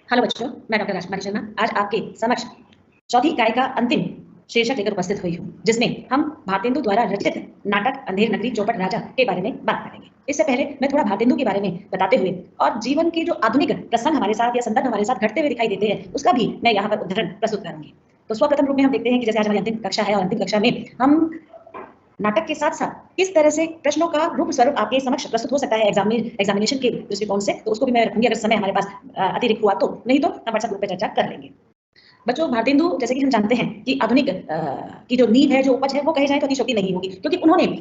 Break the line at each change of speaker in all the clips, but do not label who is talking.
Hello बच्चों, मैं doctor राजकुमारी शर्मा आज आपके समक्ष चौथी इकाई का अंतिम शीर्षक लेकर उपस्थित हुई हूँ, जिसमें हम भारतेंदु द्वारा रचित नाटक अंधेर नगरी चौपट राजा के बारे में बात करेंगे। इससे पहले मैं थोड़ा भारतेंदु के बारे में बताते हुए और जीवन के जो आधुनिक प्रसंग हमारे साथ या संदर्भ हमारे साथ घटते हुए दिखाई देते हैं उसका भी मैं यहाँ पर उदाहरण प्रस्तुत करूंगी। तो सर्वप्रथम रूप में हम देखते हैं कि जैसे आज हमारी अंतिम कक्षा है और अंतिम कक्षा में हम नाटक के साथ साथ किस तरह से प्रश्नों का रूप स्वरूप आपके समक्ष प्रस्तुत हो सकता है एग्जामिनेशन के दृष्टिकोण से, तो उसको भी मैं रखूंगी अगर समय हमारे पास अतिरिक्त हुआ तो, नहीं तो हम व्हाट्सएप ग्रुप पे चर्चा कर लेंगे। बच्चों, भारतेंदु जैसे कि हम जानते हैं कि आधुनिक की जो नींव है, जो उपज है, वो कहे जाए तो अतिशयोक्ति नहीं होगी, क्योंकि उन्होंने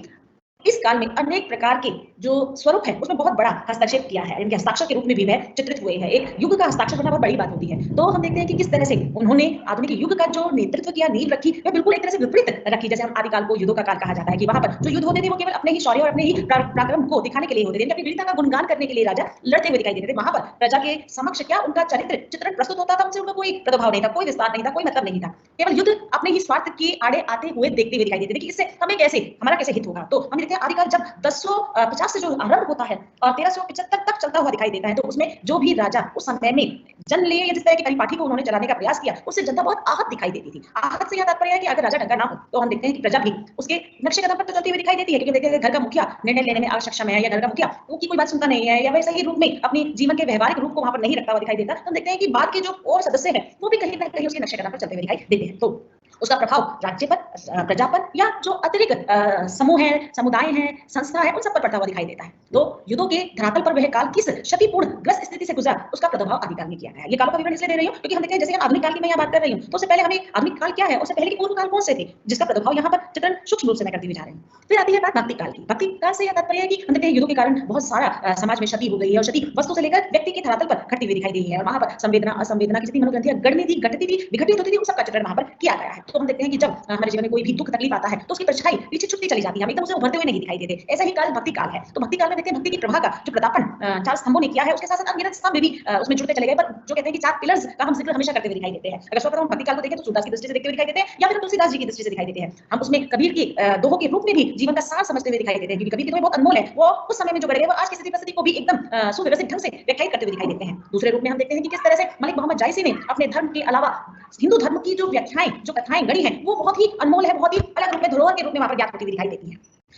इस काल में अनेक प्रकार के जो स्वरूप है उसमें बहुत बड़ा हस्तक्षेप किया है। इनके हस्ताक्षर के रूप में भी वह चित्रित हुए हैं। एक युग का हस्ताक्षर बनना बहुत बड़ी बात होती है। तो हम देखते हैं कि किस तरह से उन्होंने आधुनिक युग का जो नेतृत्व किया, नींव रखी, वह बिल्कुल एक तरह से विपरीत रखी। जैसे हम आदिकाल को युद्धों का काल कहा जाता है कि वहां पर जो युद्ध होते थे वो केवल अपने ही शौर्य और अपने ही पराक्रम को दिखाने के लिए होते थे, अपनी वीरता का गुणगान करने के लिए राजा लड़ते हुए दिखाई देते थे। वहां पर प्रजा के समक्ष क्या उनका चरित्र चित्रण प्रस्तुत होता था, उनसे उनका कोई प्रभाव नहीं था, कोई विस्तार नहीं था, कोई मतलब नहीं था। केवल युद्ध अपने ही स्वार्थ के आड़े आते हुए देखते हुए दिखाई देते थे कि इससे हमें कैसे, हमारा कैसे हित होगा। तो हम देखते हैं आदिकाल जब 1050 से जो आरंभ होता है और 1375 तक चलता हुआ दिखाई देता है, तो उसमें जो भी राजा उस समय में जन लिए या जिस तरह की परिपाटी को उन्होंने चलाने का प्रयास किया, उससे जनता बहुत आहत दिखाई देती थी। आहत से यह तात्पर्य है कि अगर राजा ढंगा ना हो तो हम देखते हैं कि प्रजा भी उसके नक्शे कदम पर तो चलती हुई दिखाई देती है, क्योंकि देखते हैं घर का मुखिया निर्णय लेने में असक्षम है, या घर का मुखिया की कोई बात सुनता नहीं है, या वैसे ही रूप में अपनी जीवन के व्यवहारिक रूप को वहां पर नहीं रखता हुआ दिखाई देता। तो हम देखते हैं कि बाद के जो और सदस्य हैं वो भी कहीं ना कहीं उसके नक्शे कदम पर चलते हुए दिखाई देते हैं। तो उसका प्रभाव राज्य पर, प्रजा पर, या जो अतिरिक्त समूह है, समुदाय है, संस्था है, उन सब पर पड़ता हुआ दिखाई देता है। तो युद्धों के धरातल पर वह काल किस क्षतिपूर्ण ग्रस्त स्थिति से गुजरा, उसका प्रभाव आदिकाल में किया गया है। ये कालों का विवरण इसलिए दे रही हूँ क्योंकि हम देखते हैं जैसे हम आधुनिक काल की मैं यहाँ बात कर रही हूँ, तो उससे पहले हमें आधुनिक काल क्या है, उससे पहले के पूर्व काल कौन से थे, जिसका प्रभाव यहाँ पर चित्रण सूक्ष्म रूप से मैं करती हुई जा रही हूँ। फिर आती है बात भक्ति काल की। भक्ति काल से यह तात्पर्य है कि हम देखते हैं युद्धों के कारण बहुत सारा समाज में क्षति हो गई है, और क्षति वस्तु से लेकर व्यक्ति के धरातल पर घटती हुई दिखाई दी है, और वहां पर संवेदना असंवेदना की स्थिति मनोग्रंथियां गढ़नी थी, घटती थी, विघटित होती थी, उन सबका चित्रण वहां पर किया गया है। तो हम देखते हैं कि जब हमारे जीवन में कोई भी दुख तकलीफ आता है तो उसकी परछाई पीछे छुटती चली जाती है, हम एकदम उसे उभरते हुए नहीं दिखाई देते। ऐसा ही काल भक्ति काल है। तो भक्ति काल में देखते हैं भक्ति की प्रभा का जो प्रतापन चार स्तंभों ने किया है, उसके साथ साथ अनगिनत स्तंभ भी उसमें जुड़ते चले गए, पर जो कहते हैं कि चार पिलर्स का हम जिक्र हमेशा करते हुए दिखाई देते हैं। अगर सर्वप्रथम भक्ति काल को देखें तो सूरदास की दृष्टि से देखते हुए दिखाई देते हैं, या फिर तुलसीदास जी की दृष्टि से दिखाई देते हैं। हम उसमें कबीर के दोहों के रूप में भी जीवन का सार समझते हुए दिखाई देते हैं, क्योंकि कबीर की दोहे बहुत अनमोल है। वो उस समय में जो गढ़े वो आज की स्थिति परिस्थिति को भी एकदम सुव्यवस्थित ढंग से व्याख्यायित करते हुए दिखाई देते हैं। दूसरे रूप में हम देखते हैं कि किस तरह से मलिक मोहम्मद जायसी ने अपने धर्म के अलावा हिंदू धर्म की जो व्याख्याएं, जो कथाएं गढ़ी हैं, वो बहुत ही अनमोल है, बहुत ही अलग रूप में, धरोहर के रूप में वहां पर ज्ञात होती हुई दिखाई देती है।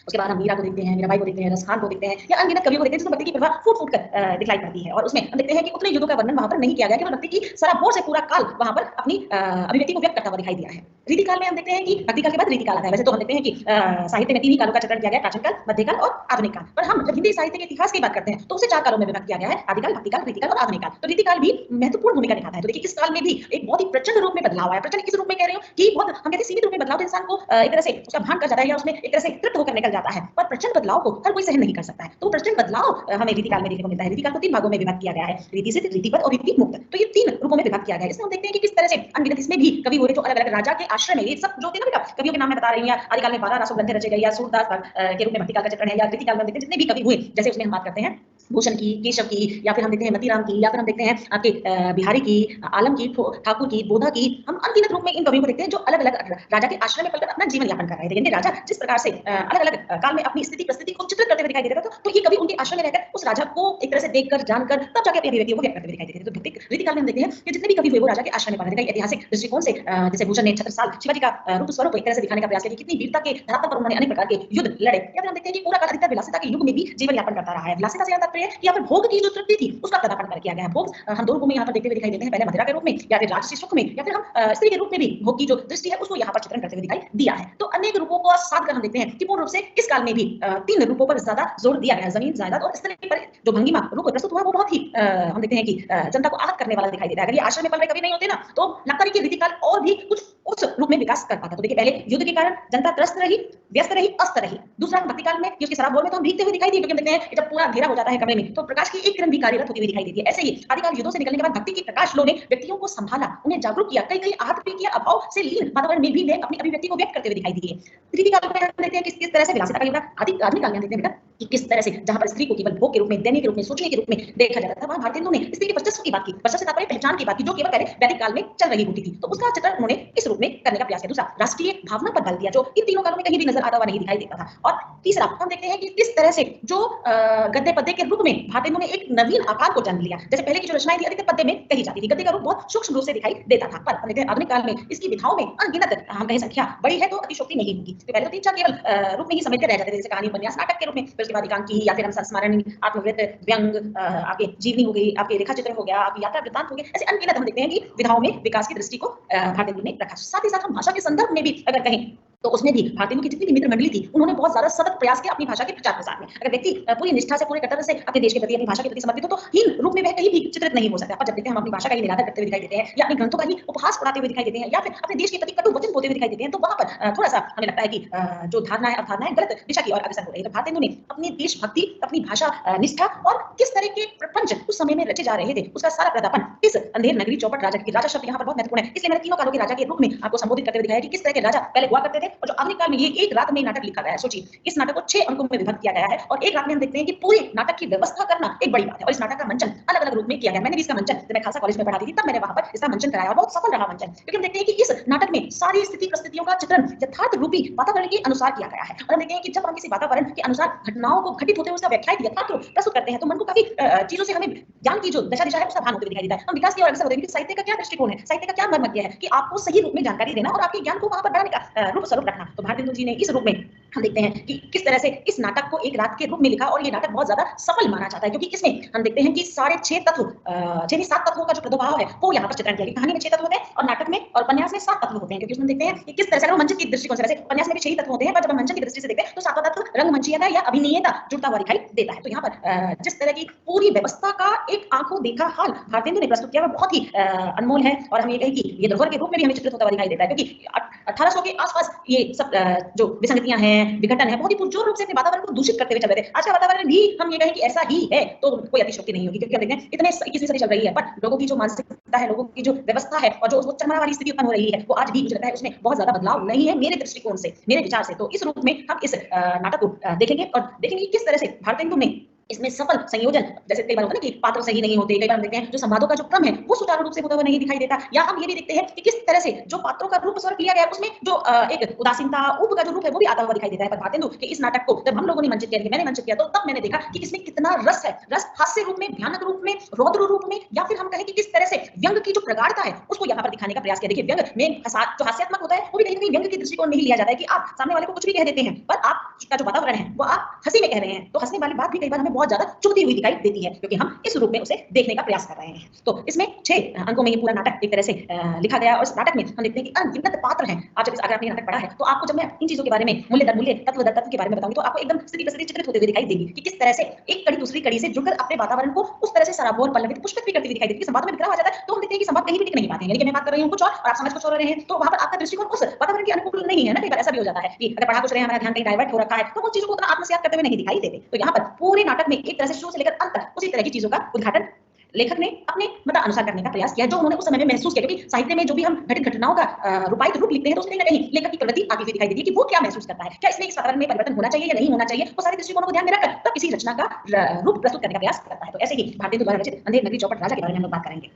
उसके बाद हम मीरा को देखते हैं, मीराबाई को देखते हैं, रसखान को देखते हैं, या अनगिनत कवियों को देखते हैं जिसमें भक्ति की प्रभा फूट फूट कर दिखाई पड़ती है। और उसमें हम देखते हैं कि उतने युद्धों का वर्णन वहां पर नहीं किया गया, केवल भक्ति की सराबोर से पूरा काल वहां पर अपनी अभिव्यक्ति को व्यक्त करता हुआ दिखाई दिया है। रीति काल में हम देखते हैं कि भक्ति काल के बाद रीति काल आता है। वैसे तो हम देखते हैं कि साहित्य में तीन ही कालों का चित्रण किया गया, प्राचीन काल, मध्यकाल और आधुनिक काल। पर हम जब हिंदी साहित्य के इतिहास की बात करते हैं तो उसे चार कालों में विभक्त किया गया है, आदिकाल, भक्तिकाल, रीतिकाल और आधुनिक काल। तो रीतिकाल भी महत्वपूर्ण भूमिका निभाता है। तो देखिए इस काल में भी एक बहुत ही प्रचंड रूप में बदलाव आया। प्रचंड किस रूप में कह रही हूँ कि बहुत हम कहते हैं सीमित रूप में बदलाव तो इंसान को एक तरह से उसका भान कर जाता है, या उसमें एक तरह से तृप्त होकर निकल जाता है, पर प्रचंड बदलाव को हर कोई सहन नहीं कर सकता है। तो प्रचंड बदलाव हमें रीतिकाल में देखने को मिलता है। रीतिकाल को तीन भागों में विभाग किया गया है, रीति सिद्ध, रीतिपद और रीति मुक्त। तो ये तीन रूपों में विभाग किया गया है। इसमें हम देखते हैं कि किस तरह से अनगिनत इसमें भी कवि हुए जो अलग अलग राजा के आश्रय में, ये सब जो थे ना बेटा कवियों के नाम मैं बता रही हूँ, या आदिकाल में 12 रासो ग्रंथ रचे गए, या सूरदास के रूप में भक्तिकाल का चित्रण है, या रीतिकाल में देखते हैं जितने भी कवि हुए, जैसे उसमें हम बात करते हैं भूषण की, केशव की, या फिर हम देखते हैं मतीराम की, या फिर हम देखते हैं आपके बिहारी की, आलम की, ठाकुर की, बोधा की। हम अनगिनत रूप में इन कवियों को देखते हैं जो अलग अलग राजा के आश्रय में पलकर अपना जीवन यापन कर रहे थे। यानी राजा जिस प्रकार से अलग अलग काल में अपनी स्थिति परिस्थिति को चित्रित करते हुए दिखाई देता था, तो ये कवि उनके आश्रय में रहकर उस राजा को एक तरह से देखकर, जानकर, तब जाके अपनी अभिव्यक्तियों को व्यक्त करते हुए दिखाई देते थे। तो भक्ति रीतिकाल में हम देखते हैं कि जितने भी कवि हुए वो राजा के आश्रय में पढ़ रहे थे। ऐतिहासिक दृष्टिकोण से जैसे भूषण ने 76 साल शिवाजी का रूप स्वरूप एक तरह से दिखाने का प्रयास किया, कितनी वीरता के धरातल पर उन्होंने अनेक प्रकार के युद्ध लड़े। या फिर हम देखते हैं कि पूरा काल अधिकतर विलासिता के युग में भी जीवन यापन करता रहा है। विलासिता से तात्पर्य है कि यहाँ पर भोग की जो तृप्ति थी उसका प्रदापन कर किया गया है। भोग हम दो रूपों में यहाँ पर देखते हुए दिखाई देते हैं, पहले मदिरा के रूप में, या फिर राजसी सुख में, या फिर हम स्त्री के रूप में भी भोग की जो दृष्टि है उसको यहाँ पर चित्रण करते हुए दिखाई दिया है। तो अनेक रूपों को साथ कर हम देखते हैं कि पूर्ण रूप से इस काल में भी तीन रूपों पर ज्यादा जोर दिया गया है। जमीन, जायदाद और स्त्री पर जो भंगिमा रूप प्रस्तुत हुआ वो बहुत ही हम देखते हैं कि जनता को आहत करने वाला दिखाई देता है। अगर ये आश्रम में पल रहे कभी नहीं होते ना, तो लगता नहीं कि रीतिकाल और भी कुछ उस रूप में विकास कर पाता। तो देखिए पहले युद्ध के कारण जनता त्रस्त रही, व्यस्त रही, अस्त रही। दूसरा भक्ति काल में उसकी शराब बोल में तो हम भीगते हुए दिखाई दी, क्योंकि हम देखते हैं जब पूरा अंधेरा हो जाता है कमरे में तो प्रकाश की एक किरण भी कार्यरत होती हुई दिखाई देती है। ऐसे ही आदिकाल युद्धों से निकलने के बाद भक्ति की प्रकाश लो ने व्यक्तियों को संभाला, उन्हें जागरूक किया, कई कई आहत भी किया, अभाव से लीन वातावरण में भी वे अपनी अभिव्यक्ति को व्यक्त करते हुए दिखाई दिए। रीतिकाल में हम देखते हैं किस तरह से विलासिता का युग, आधुनिक काल में देखते हैं बेटा कि किस तरह से जहां पर स्त्री को केवल भोग के रूप में, देने के रूप में, सोचने के रूप में देखा जाता था, वहां भारतेंदु ने स्त्री के वर्चस्व की बात की, वर्चस्व से तात्पर्य पहचान की बात की, जो केवल पहले वैदिक काल में चल रही होती थी। तो उसका चित्रण उन्होंने इस रूप में करने का प्रयास किया। दूसरा, राष्ट्रीय भावना पर बल दिया, जो इन तीनों कालों में कहीं भी नजर आता हुआ नहीं दिखाई देता था। और तीसरा, हम देखते हैं कि किस तरह से जो गद्य पद्य के रूप में भारतेंदु ने एक नवीन आकार को जन्म लिया। जैसे पहले की जो रचनाएं थी अधिकतर पद्य में कही जाती थी, गद्य का रूप बहुत सूक्ष्म रूप से दिखाई देता था। पर हम देखते हैं आधुनिक काल में इसकी विधाओं में अनगिनत, हम कहें संख्या बड़ी है तो अतिशोक्ति नहीं होगी। तो पहले तो 3-4 केवल रूप में ही समेट के रह जाते थे, जैसे कहानी, उपन्यास, नाटक के रूप में, फिर उसके बाद एकांकी या फिर हम संस्मरण, आत्मवृत्त, व्यंग, आपके जीवनी हो गई, आपके रेखा चित्र हो गया, आपकी यात्रा वृत्तांत हो गए, ऐसे अनगिनत हम देखते हैं कि विधाओं में विकास की दृष्टि को भारतेंदु ने रखा। साथ ही साथ हम भाषा के संदर्भ में भी अगर कहें तो उसमें भी भारतेंदु की जितनी भी मित्र मंडली थी, उन्होंने बहुत ज्यादा सतत प्रयास किया अपनी भाषा के प्रचार प्रसार में। अगर व्यक्ति पूरी निष्ठा से, पूरे कर्तव्य से अपने देश के प्रति, अपनी भाषा के प्रति समर्पित हो, तो हीन रूप में वह कहीं भी चित्रित नहीं हो सकता। पर जब देखते हैं हम अपनी भाषा का ही निरादर करते हुए दिखाई देते हैं, या अपने ग्रंथों का ही उपहास उड़ाते हुए दिखाई देते हैं, या फिर अपने देश के प्रति कटु वचन बोलते हुए दिखाई देते हैं, तो वहां पर थोड़ा सा हमें लगता है कि जो धारणा है, अवधारणा है, गलत दिशा की ओर अग्रसर हो रही है। तो भारतेंदु ने अपनी देशभक्ति, अपनी भाषा निष्ठा और किस तरह के प्रपंच उस समय में रचे जा रहे थे, उसका सारा प्रदापन इस अंधेर नगरी चौपट राजा की, राजा शब्द यहाँ पर बहुत महत्वपूर्ण है, इसलिए मैंने तीनों कालों के राजा के रूप में आपको संबोधित करते हुए दिखाया कि किस तरह के राजा पहले हुआ करते थे, और जो आधुनिक काल में ये एक रात में नाटक लिखा गया है। सोचिए, इस नाटक को 6 अंकों में विभक्त किया गया है, और एक रात में हम देखते हैं कि पूरे नाटक की व्यवस्था करना एक बड़ी बात है। और इस नाटक का मंचन अलग अलग रूप में किया गया। मैंने भी इसका मंचन, जब मैं खालसा कॉलेज में पढ़ाती थी, तब मैंने वहां पर इसका मंचन कराया, और बहुत सफल रहा मंचन, क्योंकि हम देखते हैं कि इस नाटक में सारी स्थिति परिस्थितियों का चित्रण यथार्थ रूपी वातावरण के अनुसार किया गया है। और हम देखते हैं कि जब हम किसी वातावरण के अनुसार घटनाओं को घटित होते हुए उसका व्याख्यान यथार्थ प्रस्तुत करते हैं, तो मन को काफी चीजों से हमें ज्ञान की जो दशा दिशा है उसका भान होते हुए दिखाई देता है। हम विकास की ओर अग्रसर होते हैं कि साहित्य का क्या दृष्टिकोण है, साहित्य का क्या मर्मज्ञ है कि आपको सही रूप में जानकारी देना और आपके ज्ञान को वहां पर बढ़ाने का रूप स्वरूप रखना। तो भारतेंदु जी ने इस रूप में हम देखते हैं कि किस तरह से इस नाटक को एक रात के रूप में लिखा, और ये नाटक बहुत ज्यादा सफल माना जाता है, क्योंकि इसमें हम देखते हैं कि साढ़े 6 तत्व, 6-7 तत्वों का जो प्रादुर्भाव है वो यहाँ पर चित्रण किया गया। कहानी में 6 तत्व होते हैं, और नाटक में और उपन्यास में 7 तत्व होते हैं, क्योंकि उसमें देखते हैं कि किस तरह से मंचन की दृष्टिकोण से, वैसे उपन्यास में भी 6 तत्व होते हैं, पर जब हम मंचन की दृष्टि से देखते हैं तो 7वां तत्व रंगमंचीयता या अभिनयता जुड़ता हुआ दिखाई देता है। तो यहाँ पर जिस तरह की पूरी व्यवस्था का एक आंखों देखा हाल भारतेंदु ने प्रस्तुत किया, वह बहुत ही अनमोल है। और हम ये कहें कि ये धरोहर के रूप में भी हमें चित्रित होता हुआ दिखाई देता है, क्योंकि 1800 के आसपास ये सब जो विसंगतियां हैं, विघटन है, बहुत ही पुरजोर रूप से अपने वातावरण को दूषित करते हुए चल रहे थे। आज का वातावरण भी हम ये कहें कि ऐसा ही है तो कोई अतिशयोक्ति नहीं होगी, क्योंकि हम देखते हैं इतने 21वीं सदी चल रही है, पर लोगों की जो मानसिकता है, लोगों की जो व्यवस्था है, और जो चरमरा वाली स्थिति उत्पन्न हो रही है, वो आज भी मुझे लगता है उसमें बहुत ज्यादा बदलाव नहीं है मेरे दृष्टिकोण से, मेरे विचार से। तो इस रूप में हम इस नाटक को देखेंगे, और देखेंगे किस तरह से भारतेंदु ने इसमें सफल संयोजन, जैसे कई बार होता है ना कि पात्र सही नहीं होते, कई बार हम देखते हैं जो संवादों का जो क्रम है वो सुचारू रूप से होता हुआ नहीं दिखाई देता, या हम ये भी देखते हैं कि किस तरह से जो पात्रों का रूप स्वरूप लिया गया है उसमें जो एक उदासीनता, ऊब का जो रूप है वो भी आता हुआ दिखाई देता है। पर भारतेंदु के इस नाटक को जब हम लोगों ने मंचित किया, मैंने मंचित किया, तो तब मैंने देखा कि इसमें कितना रस है। रस हास्य रूप में, भयानक रूप में, रौद्र रूप में, या फिर हम कहें कि किस तरह से व्यंग की जो प्रगाढ़ता है उसको यहाँ पर दिखाने का प्रयास किया। देखिए, व्यंग में जो हास्यात्मक होता है वो भी कहीं ना कहीं व्यंग की दृष्टिकोण में ही लिया जाता है, कि आप सामने वाले को कुछ भी कह देते हैं, पर आपका जो वातावरण है वो आप हंसी में कह रहे हैं, तो हंसने वाली बात भी कई बार हमें बहुत ज्यादा चुभती हुई दिखाई देती है, क्योंकि हम इस रूप में उसे देखने का प्रयास कर रहे हैं। तो इसमें 6 अंकों में ये पूरा नाटक एक तरह से लिखा गया, और इस नाटक में हम देखते हैं कि अनगिनत पात्र हैं। आप जब अगर आपने नाटक पढ़ा है तो आपको जब मैं इन चीजों के बारे में, मूल्य दर मूल्य, तत्व दर तत्व के बारे में बताऊंगी, तो आपको एकदम स्थिति प्रस्तुति चित्रित होते हुए दिखाई देगी कि किस तरह से एक कड़ी दूसरी कड़ी से जुड़कर अपने वातावरण को उस तरह से सराबोर, पल्लवित, पुष्पित भी करती हुई दिखाई देती है। संवाद में बिखरा हो जाता है तो हम देखते हैं कि संवाद कहीं भी टिक नहीं पाते हैं, यानी कि मैं बात कर रही हूं कुछ और आप समझ कुछ और रहे हैं, तो वहां पर आपका दृष्टिकोण उस वातावरण के अनुकूल नहीं है ना। कई बार ऐसा भी हो जाता है कि अगर पढ़ा कुछ रहे हैं, हमारा ध्यान कहीं डाइवर्ट हो रखा है, तो उन चीजों को उतना आत्मसात करते हुए नहीं दिखाई देते। तो यहाँ पर पूरे नाटक में एक तरह से शुरू से लेकर अंत तक उसी तरह की चीजों का उद्घाटन लेखक ने अपने मता अनुसार करने का प्रयास किया, जो उन्होंने उस समय में महसूस किया। क्योंकि साहित्य में जो भी हम घटित घटनाओं का रूपायित रूप लिखते हैं, तो उसमें कहीं ना कहीं लेखक की प्रवृत्ति आती हुई दिखाई देती है कि वो क्या महसूस करता है, क्या इसमें इस वातावरण में परिवर्तन होना चाहिए या नहीं होना चाहिए, वो सारे दृष्टिकोणों को ध्यान में रखकर तब किसी रचना का रूप प्रस्तुत करने का प्रयास करता है। तो ऐसे ही भारतेंदु द्वारा रचित अंधेर नगरी चौपट राजा के बारे में हम लोग बात करेंगे।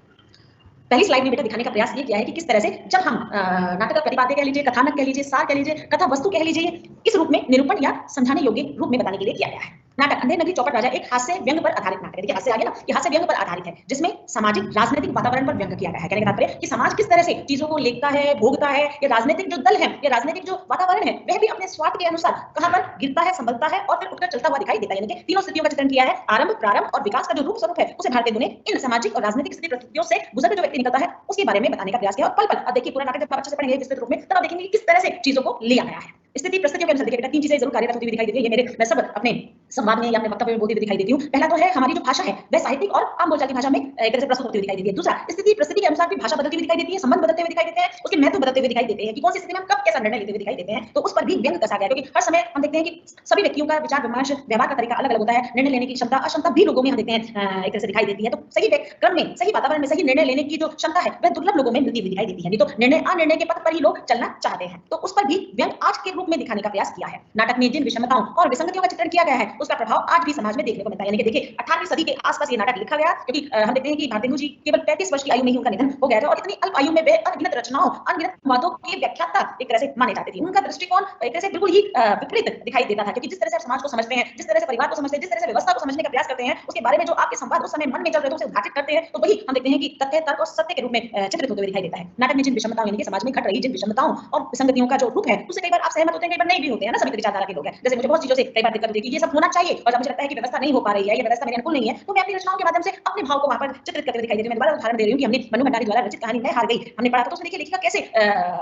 पहली स्लाइड में बेटा दिखाने का प्रयास ये किया है कि किस तरह से जब हम नाटक का प्रतिपाद्य कह लीजिए, कथानक कह लीजिए, सार कह लीजिए, कथा वस्तु कह लीजिए, इस रूप में निरूपण या समझाने योग्य रूप में बताने के लिए किया गया है। नाटक अंधेर नगरी चौपट राजा एक हास्य व्यंग पर आधारित नाटक है। देखिए, हास्य आ गया ना, ये हास्य व्यंग पर आधारित है, जिसमें सामाजिक राजनीतिक वातावरण पर व्यंग किया गया है। कहने का तात्पर्य कि समाज किस तरह से चीजों को लेखता है, भोगता है, या राजनीतिक जो दल है, या राजनीतिक जो वातावरण है, वह भी अपने स्वार्थ के अनुसार कहां पर गिरता है, संभलता है और फिर उठकर चलता हुआ दिखाई देता है। यानी कि तीनों स्थितियों का चित्रण किया है। आरंभ, प्रारंभ और विकास का जो रूप स्वरूप है उसे भारतेंदु ने इन सामाजिक और राजनीतिक स्थिति परिस्थितियों से गुजरकर जो व्यक्ति निकलता है उसके बारे में बताने का प्रयास किया। और पल पल, अब देखिए पूरा नाटक जब आप अच्छे से पढ़ेंगे विस्तृत रूप में, तब आप देखेंगे कि किस तरह से चीजों को लिया गया है। स्थिति परिस्थितियों के अनुसार देखिए बेटा, 3 चीजें जरूर कार्यरत होती हुई दिखाई देती है। ये मेरे मैं सब अपने संवाद में या अपने वक्तव्य में बोलती हुई दिखाई देती हूँ। पहला तो है हमारी जो भाषा है वह साहित्यिक और आम बोलचाल की भाषा में एक तरह से प्रस्तुत होती हुई दिखाई देती है। दूसरा, स्थिति परिस्थिति के अनुसार भी भाषा बदलती हुई दिखाई देती है, संबंध बदलते हुए दिखाई देते हैं, उसके महत्व बदलते हुए दिखाई देते हैं कि कौन सी स्थिति में हम कब कैसा निर्णय लेते हुए दिखाई देते हैं। तो उस पर भी व्यंग कसा गया, क्योंकि हर समय हम देखते हैं कि सभी व्यक्तियों का विचार विमर्श, व्यवहार का तरीका अलग अलग होता है। निर्णय लेने की क्षमता, अक्षमता भी लोगों में हम देखते हैं एक तरह से दिखाई देती है। तो सही क्रम में, सही वातावरण में सही निर्णय लेने की जो क्षमता है वह दुर्लभ लोगों में मिलती हुई दिखाई देती है। नहीं तो निर्णय अनिर्णय के पथ पर ही लोग चलना चाहते हैं। तो उस पर भी व्यंग आज के रूप रूप में दिखाने का प्रयास किया है। नाटक में जिन विषमताओं और विसंगतियों का चित्रण किया गया है उसका प्रभाव आज भी समाज में देखने को मिलता है। यानी कि देखिए 18वीं सदी के आसपास ये नाटक लिखा गया, क्योंकि हम देखते हैं कि भारतेंदु जी केवल 35 वर्ष की आयु में ही उनका निधन हो गया था और इतनी अल्प आयु में वे अनगिनत रचनाओं, अनगिनत वादों के व्याख्याता एक तरह से माने जाते थे। उनका दृष्टिकोण एक तरह से बिल्कुल ही विपरीत दिखाई देता था, क्योंकि जिस तरह से समाज को समझते हैं, जिस तरह से परिवार को समझते हैं, जिस तरह से व्यवस्था को समझने का प्रयास करते हैं, उसके बारे में जो आपके संवाद उस समय मन में चल रहे थे उसे उद्घाटित करते हैं, तो वही हम देखते हैं कि तथ्य, तर्क और सत्य के रूप में चित्रित होते हुए दिखाई देता है। नाटक में जिन विषमताओं यानी कि समाज में घट रही जिन विषमताओं और विसंगतियों का जो रूप है उससे कई बार आप सहमत होते हैं, कई बार नहीं भी होते हैं ना, सभी विचारधारा के लोग हैं। जैसे मुझे बहुत चीजों से कई बार दिक्कत होती है कि ये सब होना चाहिए और जब मुझे लगता है कि व्यवस्था नहीं हो पा रही है, ये व्यवस्था मेरे अनुकूल नहीं है, तो मैं अपनी रचनाओं के माध्यम से अपने भाव को वहां पर चित्रित करते हुए दिखाई देती हूँ। मैं दोबारा उदाहरण दे रही हूँ कि हमने मनु भंडारी द्वारा रचित कहानी मैं हार गई हमने पढ़ा था, तो उसमें देखिए लेखिका कैसे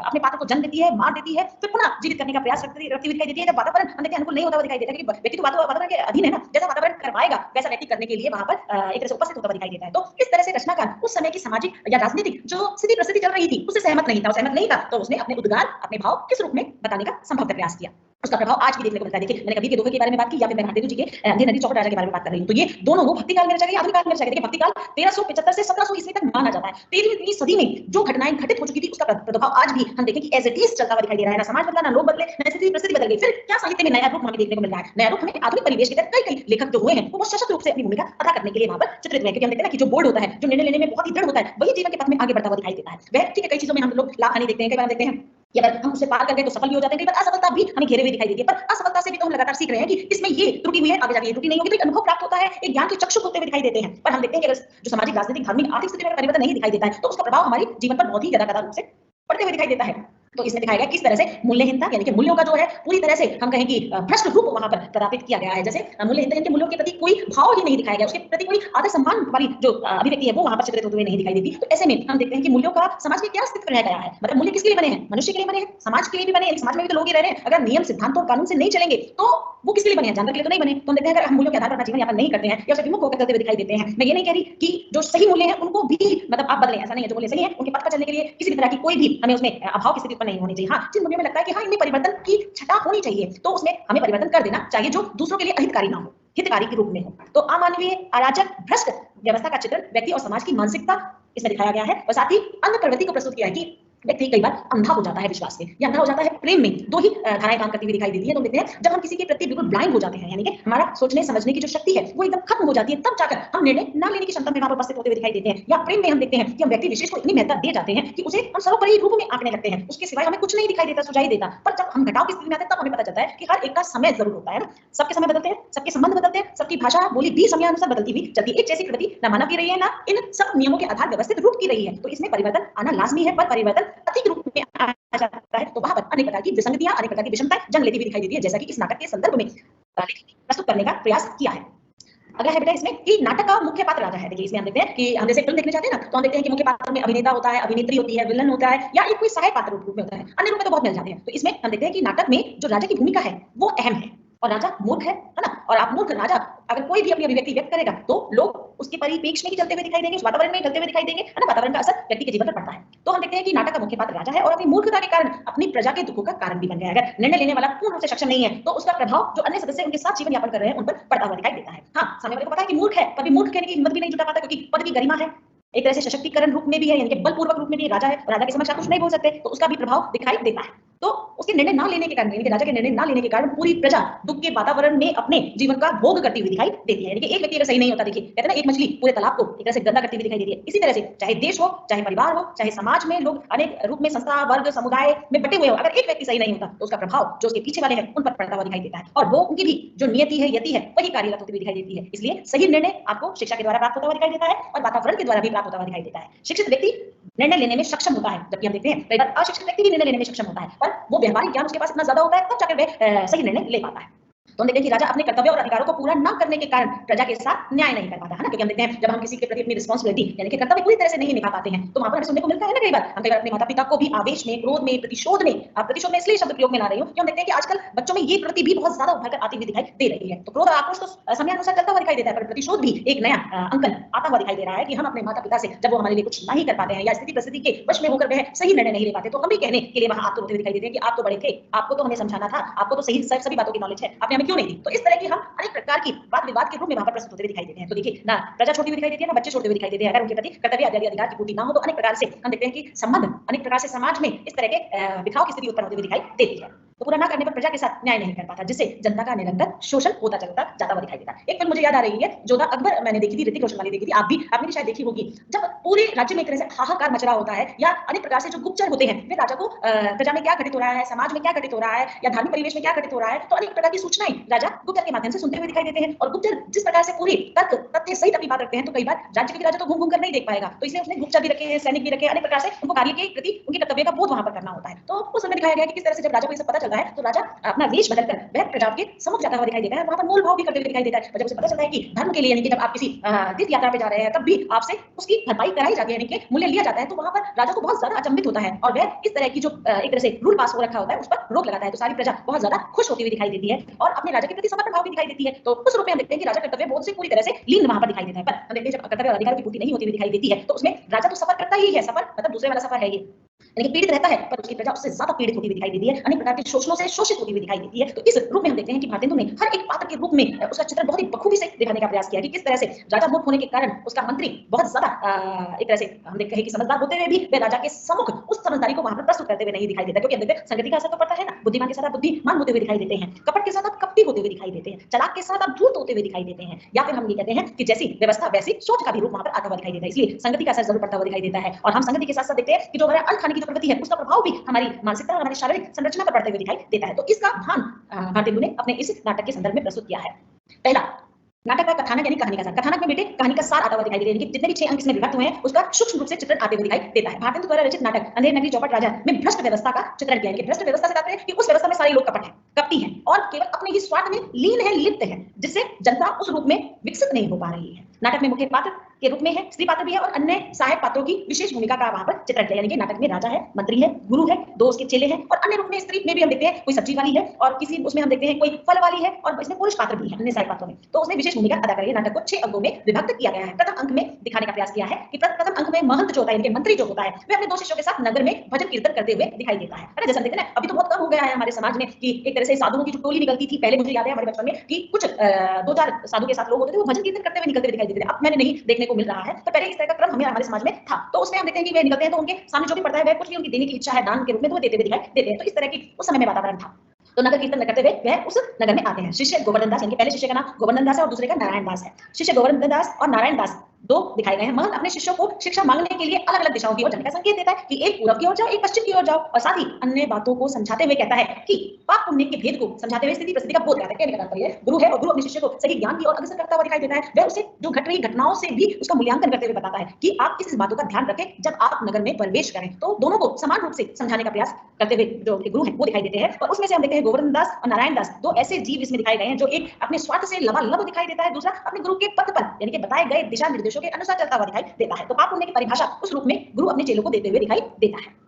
अपने पात्र को जन्म देती है, मार देती है, फिर पुनः जीवित करने का प्रयास करती हुई दिखाई देती है। जब वातावरण हम देखते हैं अनुकूल नहीं होता हुआ दिखाई देता है, क्योंकि व्यक्ति तो वातावरण के अधीन है ना, जैसा वातावरण करवाएगा वैसा व्यक्ति करने के लिए वहां पर एक तरह से उपस्थित होता हुआ दिखाई देता है। तो इस तरह से रचनाकार उस समय की सामाजिक या राजनीतिक जो स्थिति परिस्थिति चल रही थी उससे सहमत नहीं था, तो उसने अपने उद्गार, अपने भाव किस रूप में बताने का संभवतः प्रयास किया। उसका प्रभाव आज भी देखने को मिलता है। देखिए मैंने कभी के दोहे के बारे में बात की या फिर मैं भारतेंदु जी के अंधेर नदी चौपट राजा के बारे में बात कर रही हूँ, तो ये दोनों वो भक्ति काल में रचा गया, आधुनिक काल में रचा गया। देखिए भक्ति काल 1375 से 1700 ईस्वी तक माना जाता है। 13वीं सदी में जो घटनाएं घटित हो चुकी थी उसका प्रभाव आज भी हम देखें कि एज इट इज चलता हुआ दिखाई दे रहा है। ना समाज बदला, ना लोग बदले, ना स्थिति परिस्थिति बदल गई, फिर क्या साहित्य में नया रूप हमें देखने को मिल रहा है। नया रूप हमें आधुनिक परिवेश के तहत कई लेखक जो हुए हैं वो सशक्त रूप से अपनी भूमिका अदा करने के लिए वहां पर चित्रित हुए हैं, क्योंकि हम देखते हैं ना कि जो बोल्ड होता है, जो निर्णय लेने में बहुत ही दृढ़ होता है, वही जीवन के पथ में आगे बढ़ता हुआ दिखाई देता है। वह ठीक है, कई चीजों में हम लोग लाभ हानि देखते हैं, कई बार देखते हैं कि अगर हम उससे पार कर गए तो सफल भी हो जाते हैं, कई बार असफलता भी हमें घेरे हुए दिखाई देती है, पर असफलता से भी तो हम लगातार सीख रहे हैं कि इसमें ये त्रुटि हुई है, आगे जाके ये त्रुटि नहीं होगी, तो एक अनुभव प्राप्त होता है, एक ज्ञान के चक्षु होते हुए दिखाई देते हैं। पर हम देखते हैं कि अगर जो सामाजिक, राजनीतिक, धार्मिक, आर्थिक स्थिति में परिवर्तन नहीं दिखाई देता है तो उसका प्रभाव हमारे जीवन पर बहुत ही ज्यादा रूप से पड़ते हुए दिखाई देता है। तो इसमें दिखाया गया किस तरह से मूल्यहीनता यानी कि मूल्यों का जो है पूरी तरह से हम कहें कि भ्रष्ट रूप वहां पर प्रदापित किया गया है। जैसे मूल्यहीनता यानी कि मूल्यों के प्रति कोई भाव ही नहीं दिखाया गया, उसके प्रति कोई आदर सम्मान वाली जो अभिव्यक्ति है वो वहां पर चित्रित होते हुए नहीं दिखाई देती। तो ऐसे में हम देखते हैं कि मूल्यों का समाज में क्या अस्तित्व रह गया है। मतलब मूल्य किसके लिए बने हैं? मनुष्य के लिए बने हैं, समाज के लिए भी बने हैं। समाज में भी तो लोग ही रह रहे हैं। अगर नियम, सिद्धांत और कानून से नहीं चलेंगे तो वो किसके लिए बने हैं? जानवर के लिए तो नहीं बने। तो हम देखते हैं अगर हम मूल्यों के आधार पर अपना जीवन यापन नहीं करते हैं या उसे विमुख होकर चलते हुए दिखाई देते हैं। मैं ये नहीं कह रही कि जो सही मूल्य हैं उनको भी मतलब आप बदलें, ऐसा नहीं है। जो मूल्य सही है उनके पथ पर चलने के लिए किसी भी तरह की कोई भी हमें उसमें अभाव की स्थिति उत्पन्न नहीं होनी चाहिए। हाँ, जिन मूल्यों में लगता है कि हाँ इनमें परिवर्तन की छटा होनी चाहिए तो उसमें हमें परिवर्तन कर देना चाहिए जो दूसरों के लिए अहितकारी ना हो, हितकारी के रूप में हो। तो अमानवीय, अराजक, भ्रष्ट व्यवस्था का चित्रण व्यक्ति और समाज की मानसिकता इसमें दिखाया गया है और साथ ही अन्य प्रवृत्ति को प्रस्तुत किया है कि व्यक्ति कई बार अंधा हो जाता है विश्वास से या अंधा हो जाता है प्रेम में। दो ही धाराएं काम करती हुई दिखाई देती है। तो देखते हैं जब हम किसी के प्रति बिल्कुल ब्लाइंड हो जाते हैं, यानी कि हमारा सोचने समझने की जो शक्ति है वो एकदम खत्म हो जाती है, तब जाकर हम निर्णय ना लेने की क्षमता में वहां पर उपस्थित होते हुए दिखाई देते हैं। या प्रेम में हम देखते हैं कि हम व्यक्ति विशेष को इतनी महत्ता दे जाते हैं कि उसे हम सर्वोपरि रूप में आंकने लगते हैं, उसके सिवाय हमें कुछ नहीं दिखाई देता, सुझाई देता। पर जब हम घटाव की स्थिति में आते हैं तब हमें पता चलता है कि हर एक का समय जरूर होता है ना, सबके समय बदलते हैं, सबके संबंध बदलते हैं, सबकी भाषा बोली भी समयानुसार बदलती हुई चलती है। एक जैसी प्रवृत्ति ना मानव की रही है ना इन सब नियमों के आधार व्यवस्थित रूप की रही है। तो इसमें परिवर्तन आना लाजमी है, पर परिवर्तन अधिक रूप में आ जाता है तो वहां पर अनेक प्रकार की विसंगतियां, अनेक प्रकार की विषमताएं जन्म लेती हुई दिखाई देती है, जैसा कि इस नाटक के संदर्भ में प्रस्तुत करने का प्रयास किया है। अगला है बेटा इसमें कि नाटक का मुख्य पात्र राजा है। देखिए इसमें हम देखते हैं कि हम जैसे फिल्म देखने जाते हैं ना तो हम देखते हैं कि मुख्य पात्र में अभिनेता होता है, अभिनेत्री होती है, विलन होता है या एक कोई सहायक पात्र रूप में होता है। अन्य रूप में तो बहुत मिल जाते हैं। तो इसमें हम देखते हैं कि नाटक में जो राजा की भूमिका है वो अहम है और राजा मूर्ख है ना। और आप मूर्ख राजा अगर कोई भी अपनी अभिव्यक्ति व्यक्त करेगा तो लोग उसके परिप्रेक्ष्य में ही चलते हुए दिखाई देंगे, उस वातावरण में चलते हुए दिखाई देंगे, है ना। वातावरण का असर व्यक्ति के जीवन पर पड़ता है। तो हम देखते हैं कि नाटक का मुख्य पात्र राजा है और अपनी मूर्खता के कारण अपनी प्रजा के दुखों का कारण भी बन गया है। अगर निर्णय लेने वाला पूर्ण रूप से सक्षम नहीं है तो उसका प्रभाव जो अन्य सदस्य उनके साथ जीवन यापन कर रहे हैं उन पर पड़ता हुआ दिखाई देता है। हाँ, सामने वाले को पता है कि मूर्ख है पर भी मूर्ख कहने की हिम्मत भी नहीं जुटा पाता, क्योंकि पद की गरिमा है, एक तरह से सशक्तिकरण रूप में भी है, यानी कि बलपूर्वक रूप में भी राजा है और राजा के समक्ष आप कुछ नहीं बोल सकते, तो उसका भी प्रभाव दिखाई देता है। तो उसके निर्णय ना लेने के कारण, यानी कि राजा के निर्णय ना लेने के कारण पूरी प्रजा दुख के वातावरण में अपने जीवन का भोग करती हुई दिखाई देती है। यानी कि एक व्यक्ति अगर सही नहीं होता, देखिए कहते हैं ना एक मछली पूरे तालाब को एक तरह से गंदा करती हुई दिखाई देती है। इसी तरह से चाहे देश हो, चाहे परिवार हो, चाहे समाज में लोग अनेक रूप में संस्था, वर्ग, समुदाय में बटे हुए हो, अगर एक व्यक्ति सही नहीं होता तो उसका प्रभाव जो उसके पीछे वाले हैं उन पर पड़ता हुआ दिखाई देता है और वो उनकी भी जो नियति है, यति है, वही कार्यरत होती हुई दिखाई देती है। इसलिए सही निर्णय आपको शिक्षा के द्वारा प्राप्त होता हुआ दिखाई देता है और वातावरण के द्वारा भी प्राप्त होता हुआ दिखाई देता है। शिक्षित व्यक्ति निर्णय लेने में सक्षम होता है, जबकि हम देखते हैं कई बार अशिक्षित व्यक्ति भी निर्णय लेने में सक्षम होता है, पर वो व्यवहारिक ज्ञान उसके पास इतना ज्यादा होता है तब जाकर वह सही निर्णय ले पाता है। तो हम देखते हैं कि राजा अपने कर्तव्य और अधिकारों को पूरा न करने के कारण प्रजा के साथ न्याय नहीं कर पाता है ना, क्योंकि हम देखते हैं जब हम किसी के प्रति अपनी रिस्पांसिबिलिटी यानी कि कर्तव्य पूरी तरह से नहीं निभा पाते हैं तो वहां पर हमें सुनने को मिलता है ना, कई बार हम अपने माता पिता को भी आवेश में, क्रोध में, प्रतिशोध में, प्रतिशोध में इसलिए शब्द प्रयोग में ला रही हूं कि हम देखते हैं कि आजकल बच्चों में ये प्रति भी बहुत ज्यादा उभर कर आती हुई दिखाई दे रही है। तो क्रोध और आक्रोश तो समयानुसार चलता हुआ दिखाई देता है, पर प्रतिशोध भी एक नया अंकन आता हुआ दिखाई दे रहा है कि हम अपने माता पिता से जब वो हमारे लिए कुछ नहीं कर पाते हैं या स्थिति परिस्थिति के वश में होकर वह सही निर्णय नहीं ले पाते तो हम भी कहने के लिए वहां आतुर होते हुए दिखाई देते हैं कि आप तो बड़े थे, आपको तो हमें समझाना था, आपको तो सही सभी बातों की नॉलेज है, आपने हमें क्यों नहीं दी। तो इस तरह की हम अनेक प्रकार की वाद विवाद के रूप में वहां पर प्रस्तुत होते हुए दिखाई देते हैं। तो देखिए ना प्रजा छोटी हुई दिखाई देती है ना बच्चे छोटे हुए दिखाई देते हैं। अगर उनके प्रति कर्तव्य आदि अधिकार की पूर्ति ना हो तो अनेक प्रकार से हम देखते हैं कि संबंध, अनेक प्रकार से समाज में इस तरह के बिखराव की स्थिति उत्पन्न होती हुई दिखाई देती है। तो पूरा ना करने पर प्रजा के साथ न्याय नहीं कर पाता, जिससे जनता का निरंतर शोषण होता चलता जाता हुआ दिखाई देता है। एक फिल्म मुझे याद आ रही है, जोधा अकबर मैंने देखी थी, ऋतिक रोशन वाली देखी थी, आपने भी शायद देखी होगी। जब पूरे राज्य में एक तरह से हाहाकार मच रहा होता है या अनेक प्रकार से जो गुप्तचर होते हैं वे राजा को प्रजा में क्या घटित हो रहा है, समाज में क्या घटित हो रहा है या धार्मिक परिवेश में क्या घटित हो रहा है, तो अनेक प्रकार की सूचनाएं राजा गुप्तचर के माध्यम से सुनते हुए दिखाई देते हैं। और गुप्तचर जिस प्रकार से पूरी तर्क तथ्य सहित अपनी बात रखते हैं, तो कई बार राज्य के राजा तो घूम घूम कर नहीं देख पाएगा, तो इसलिए उसने गुप्तचर भी रखे हैं, सैनिक भी रखे, अनेक प्रकार से उनको कार्य के प्रति उनके कर्तव्य का बोध वहां पर करना होता है। तो उस समय दिखाया गया कि किस तरह से जब राजा को ये सब पता चलता है तो राजा अपना वेश बदलकर वह प्रजा के सम्मुख जाता हुआ दिखाई देता है, वहां पर मोल भाव भी करते हुए दिखाई देता है। और जब उसे पता चलता है कि धर्म के लिए, यानी कि जब आप किसी तीर्थ यात्रा पे जा रहे हैं तब भी आपसे उसकी भरपाई कराई जाती है, यानी कि मूल्य लिया जाता है, तो वहां पर राजा को बहुत ज्यादा अचंभित होता है और वह इस तरह की जो एक तरह से रूल पास हो रखा होता है उस पर रोक लगाता है। तो सारी प्रजा बहुत ज्यादा खुश होती हुई दिखाई देती है और अपने राजा के प्रति समर्पण भाव भी दिखाई देती है। तो उस रूप में हम देखते हैं कि राजा कर्तव्य बोध से पूरी तरह से लीन वहां पर दिखाई देता है। पर हम देखते हैं जब कर्तव्य और अधिकार की पूर्ति नहीं होती हुई दिखाई देती है तो उसमें राजा तो सफर करता ही है, सफर मतलब दूसरे वाला सफर है ये, यानी कि पीड़ित रहता है, पर उसकी प्रजा उससे ज्यादा पीड़ित होती हुई दिखाई देती है, अनेक प्रकार के शोषणों से शोषित होती हुई दिखाई देती है। तो इस रूप में हम देखते हैं कि भारतेंदु ने हर एक पात्र के रूप में उसका चित्र बहुत ही बखूबी से दिखाने का प्रयास किया कि किस तरह से राजा मूर्ख होने के कारण उसका मंत्री बहुत ज्यादा एक तरह से हम देखते हैं कि समझदार होते हुए भी वह राजा के सम्मुख उस समझदारी को वहां पर प्रस्तुत करते हुए नहीं दिखाई देता, क्योंकि हम देखते हैं संगति का असर तो पड़ता है ना, बुद्धिमान के साथ आप बुद्धिमान होते हुए दिखाई देते हैं, कपट के साथ आप कपटी होते हुए दिखाई देते हैं, चालाक के साथ आप धूर्त होते हुए दिखाई देते हैं, या फिर हम ये कहते हैं कि जैसी व्यवस्था वैसी सोच का भी रूप वहां पर आता हुआ दिखाई देता है। इसलिए संगति का असर जरूर पड़ता हुआ दिखाई देता है। और हम संगति के साथ साथ देखते हैं कि जो हमारा अन्न खाने की जो प्रवृत्ति है उसका प्रभाव भी हमारी मानसिकता और हमारी शारीरिक संरचना पर पड़ते हुए दिखाई देता है। तो इसका ध्यान भारतेंदु ने अपने इस नाटक के संदर्भ में प्रस्तुत किया है। पहला, नाटक का कथानक यानी कहानी का सार। कथानक में बेटे कहानी का सार आता हुआ दिखाई देता है, यानी कि जितने भी 6 अंक इसमें विभक्त हुए हैं उसका सूक्ष्म रूप से चित्रण आते हुए दिखाई देता है। भारतेंदु द्वारा रचित नाटक अंधेर नगरी चौपट राजा में भ्रष्ट व्यवस्था का चित्रण किया है कि भ्रष्ट व्यवस्था से तात्पर्य है कि उस व्यवस्था में सारे लोग कपट हैं, कपटी हैं और केवल अपने ही स्वार्थ में लीन है, लिप्त है, जिससे जनता उस रूप में विकसित नहीं हो पा रही है। नाटक में मुख्य पात्र के रूप में है, स्त्री पात्र भी है और अन्य सहायक पात्रों की विशेष भूमिका का वहां पर चित्रण किया, यानी कि नाटक में राजा है, मंत्री है, गुरु है, 2 उसके चेले हैं और अन्य रूप में स्त्री में भी हम देखते हैं कोई सब्जी वाली है और किसी उसमें हम देखते हैं कोई फल वाली है और इसमें पुरुष पात्र भी है अन्य सहायक पात्रों में। तो उसने विशेष भूमिका अदा करी है। नाटक को 6 अंगों में विभक्त किया गया है। प्रथम अंक में दिखाने का प्रयास किया है कि प्रथम अंक में महंत जो होता है, यानी कि मंत्री जो होता है, वह अपने 2 शिष्यों के साथ नगर में भजन कीर्तन करते हुए दिखाई देता है। अरे जैसा देखते हैं ना, अभी तो बहुत कम हो गया है हमारे समाज में कि एक तरह से साधुओं की जो टोली निकलती थी, पहले मुझे याद है हमारे बचपन में कि कुछ 2-4 साधु के साथ लोग होते थे, वो भजन कीर्तन करते हुए निकलते हुए दिखाई देते थे। अब मैंने नहीं देखने को मिल रहा है, तो पहले इस तरह का क्रम हमारे समाज में था। तो उसमें हम देखते हैं कि वे निकलते हैं तो उनके सामने जो भी पड़ता है वह कुछ भी उनकी देने की इच्छा है दान के रूप में, तो वो देते हुए दिखाई देते हैं। तो इस तरह की उस समय में वातावरण था। तो नगर कीर्तन करते हुए वह उस नगर में आते हैं। शिष्य गोवर्धन दास, यानी पहले शिष्य का नाम गोवर्धन दास है और दूसरे का नारायण दास है। शिष्य गोवर्धन दास और नारायण दास 2 दिखाए गए हैं। महंत अपने शिष्यों को शिक्षा मांगने के लिए अलग-अलग दिशाओं की ओर जाने का संकेत देता है कि एक पूरब की ओर जाओ, एक पश्चिम की ओर जाओ, और साथ ही अन्य बातों को समझाते हुए कहता है कि पाप पुण्य के भेद को समझाते हुए स्थिति परिस्थिति का बोध कराता है। कहने का तात्पर्य है गुरु है और गुरु अपने शिष्य को सही ज्ञान की ओर अग्रसर करता हुआ दिखाई देता है। वह उसे जो घट रही घटनाओं से भी उसका मूल्यांकन करते हुए बताता है कि आप किस बातों का ध्यान रखें जब आप नगर में प्रवेश करें। तो दोनों को समान रूप से समझाने का प्रयास करते हुए जो उनके गुरु हैं वो दिखाई देते हैं। और उसमें से हम देखते हैं गोवर्धन दास और नारायण दास 2 ऐसे जीव इसमें दिखाए गए हैं जो एक अपने स्वार्थ से लबालब दिखाई देता है, दूसरा अपने गुरु के पथ पर यानी कि बताए गए दिशा निर्देशों के अनुसार चलता हुआ दिखाई देता है। तो पाप पुण्य की परिभाषा उस रूप में गुरु अपने चेलों को देते हुए दिखाई देता है।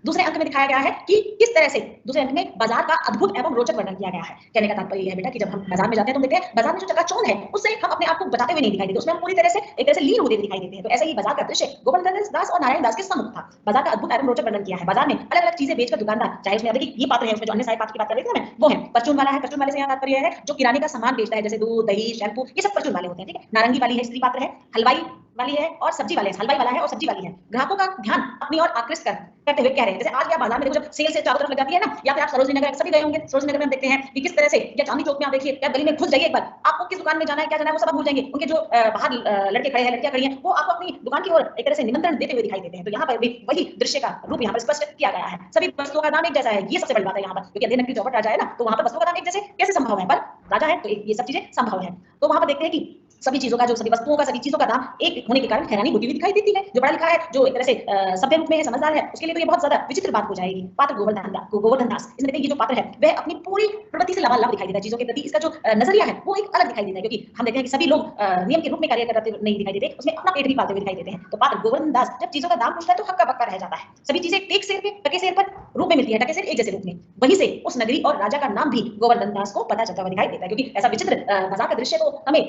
दूसरे अंक में दिखाया गया है कि किस तरह से दूसरे अंक में बाजार का अद्भुत एवं रोचक वर्णन किया गया है। कहने का तात्पर्य यह है बेटा कि जब हम बाजार में जाते हैं तो देखते हैं बाजार में जो चकाचौंध है उससे हम अपने आप को बचाते हुए नहीं दिखाई देते, उसमें हम पूरी तरह से एक तरह से लीन होते हुए दिखाई देते हैं। तो ऐसे ही बाजार का दृश्य गोवर्धन दास और नारायण दास के सम्मुख था। बाजार का अद्भुत एवं रोचक वर्णन किया है। बाजार में अलग अलग चीजें बेचकर दुकानदार, चाहे उसमें देखिए ये पात्र है, उसमें जो अन्य सहायक पात्र की बात कर रहे थे मैं, वो है परचून वाला है। परचून वाले से यहाँ तात्पर्य है जो किराने का सामान बेचता है, जैसे दूध, दही, शैम्पू, ये सब परचून वाले होते हैं। ठीक है, नारंगी वाली है स्त्री पात्र है, हलवाई वाली है और सब्जी वाले है, हलवाई वाला है और सब्जी वाली है। ग्राहकों का ध्यान अपनी ओर आकृष्ट करते हुए कह रहे हैं, जैसे आज क्या बाजार में देखो जब सेल से चारों तरफ लग जाती है ना, या फिर आप सरोजनी नगर सभी गए होंगे, सरोजनी नगर में हम देखते हैं कि किस तरह से, या चांदनी चौक में आप देखिए, या गली में घुस जाइए एक बार, आपको किस दुकान में जाना है क्या जाना है वो सब आप भूल जाएंगे। उनके जो बाहर लड़के खड़े हैं, लड़कियां खड़ी हैं, वो आपको अपनी दुकान की ओर एक तरह से निमंत्रण देते हुए दिखाई देते हैं। तो यहाँ पर भी वही दृश्य का रूप यहाँ पर स्पष्ट किया गया है। सभी वस्तुओं का दाम एक जैसा है, ये सबसे बड़ी बात है यहाँ पर, क्योंकि अंधेर नगरी चौपट राजा है ना, तो वहां पर वस्तुओं का दाम एक जैसे कैसे संभव है, पर राजा है तो ये सब चीजें संभव है। तो वहां पर देखते हैं कि सभी चीजों का, जो सभी वस्तुओं का, सभी चीजों का दाम एक होने के कारण हैरानी होती हुई दिखाई देती है। जो पढ़ा लिखा है, जो एक तरह से सभ्य रूप में है, समझदार है, उसके लिए तो ये बहुत ज्यादा विचित्र बात हो जाएगी। पात्र गोवर्धन दास, इसमें देखिए ये जो पात्र है वह अपनी पूरी प्रवृत्ति से लबालब दिखाई देता है। चीजों के प्रति इसका जो नजरिया है वो एक अलग दिखाई देता है, क्योंकि हम देखते हैं कि सभी लोग नियम के रूप में कार्य करते नहीं दिखाई देते, उसमें अपना पेट भी पालते हुए दिखाई देते हैं। तो पात्र गोवर्धन दास जब चीजों का दाम पूछता है तो हक्का बक्का रह जाता है। सभी चीजें टेक सेल पे, टके सेल पर रूप में मिलती है, टके सेल एक जैसे रूप में। वहीं से उस नगरी और राजा का नाम भी गोवर्धन दास को पता चलता हुआ दिखाई देता है, क्योंकि ऐसा विचित्र बाजार का दृश्य तो हमें